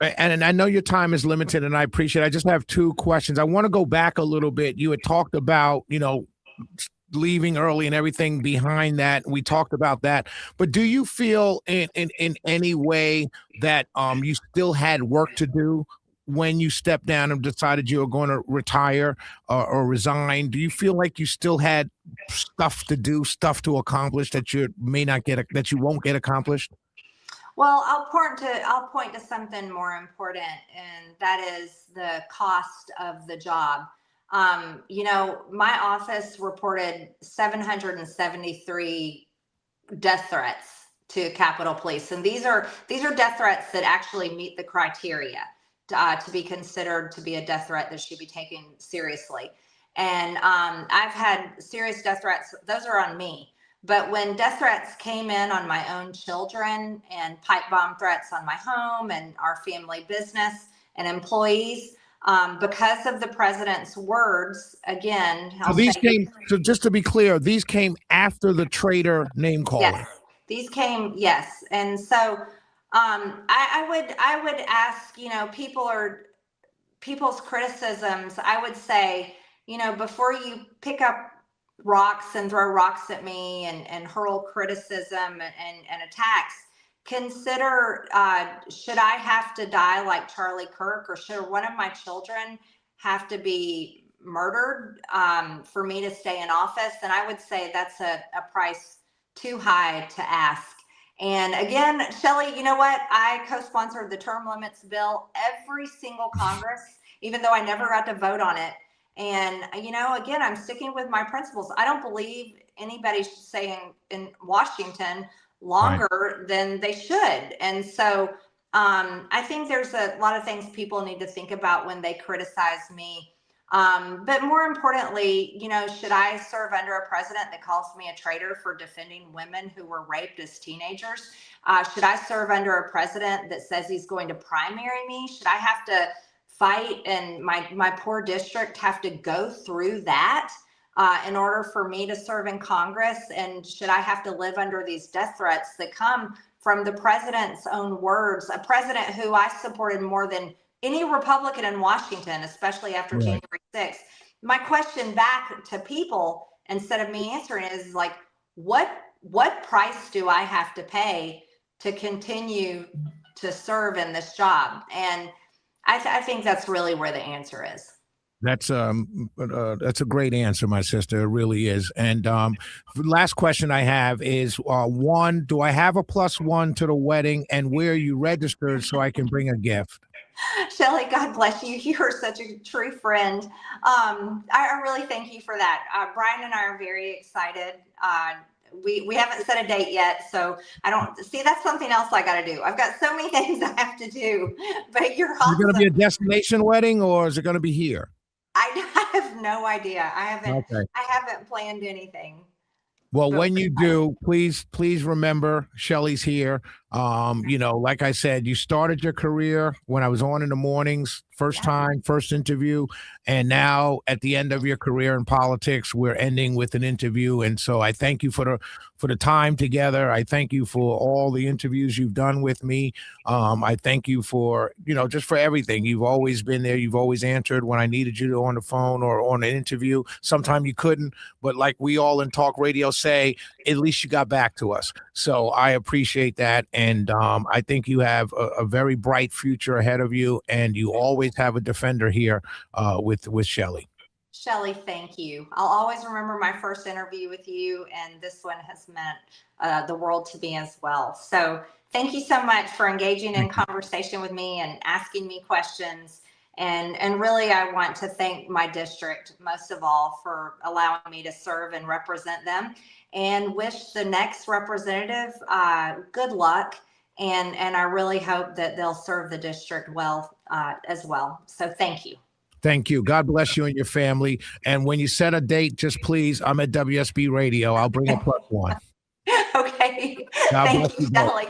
And I know your time is limited, and I appreciate it. I just have two questions. I want to go back a little bit. You had talked about, leaving early and everything behind that. We talked about that. But do you feel in any way that you still had work to do when you stepped down and decided you were going to retire or resign? Do you feel like you still had stuff to do, stuff to accomplish that you may not get, that you won't get accomplished? Well, I'll point to something more important, and that is the cost of the job. My office reported 773 death threats to Capitol Police, and these are death threats that actually meet the criteria to be considered to be a death threat that should be taken seriously. And I've had serious death threats; those are on me. But when death threats came in on my own children and pipe bomb threats on my home and our family business and employees, because of the president's words, again, so just to be clear, these came after the traitor name calling. Yes, these came, yes. And so I would ask, people's criticisms, I would say, before you pick up rocks and throw rocks at me and hurl criticism and attacks, consider, should I have to die like Charlie Kirk, or should one of my children have to be murdered for me to stay in office? And I would say that's a price too high to ask. And again, Shelley, you know what? I co-sponsored the term limits bill every single Congress, even though I never got to vote on it. And, again, I'm sticking with my principles. I don't believe anybody should stay in Washington longer than they should. And so I think there's a lot of things people need to think about when they criticize me. But more importantly, should I serve under a president that calls me a traitor for defending women who were raped as teenagers? Should I serve under a president that says he's going to primary me? Should I have to fight and my poor district have to go through that in order for me to serve in Congress? And should I have to live under these death threats that come from the president's own words, a president who I supported more than any Republican in Washington, especially after January 6th? My question back to people, instead of me answering, is like, what price do I have to pay to continue to serve in this job? And I think that's really where the answer is. That's a great answer, my sister. It really is. And last question I have is, one, do I have a +1 to the wedding, and where are you registered so I can bring a gift? Shelley, God bless you. You're such a true friend. I really thank you for that. Brian and I are very excited. We haven't set a date yet, so I don't see, that's something else I got to do. I've got so many things I have to do, but you're awesome. Is it going to be a destination wedding, or is it going to be here? I have no idea. I haven't planned anything. Well, when you do, please remember Shelley's here. Like I said, you started your career when I was on in the mornings, first interview, and now at the end of your career in politics, we're ending with an interview. And so I thank you for the time together. I thank you for all the interviews you've done with me. I thank you for, just for everything. You've always been there. You've always answered when I needed you on the phone or on an interview. Sometimes you couldn't, but like we all in talk radio say, at least you got back to us. So I appreciate that. And I think you have a very bright future ahead of you, and you always have a defender here with Shelley. Shelley, thank you. I'll always remember my first interview with you, and this one has meant the world to me as well. So thank you so much for engaging in conversation with me and asking me questions. And really, I want to thank my district, most of all, for allowing me to serve and represent them, and wish the next representative good luck. And I really hope that they'll serve the district well as well. So thank you. Thank you. God bless you and your family. And when you set a date, just please, I'm at WSB Radio. I'll bring a +1. Okay. God Thank you, Shelley.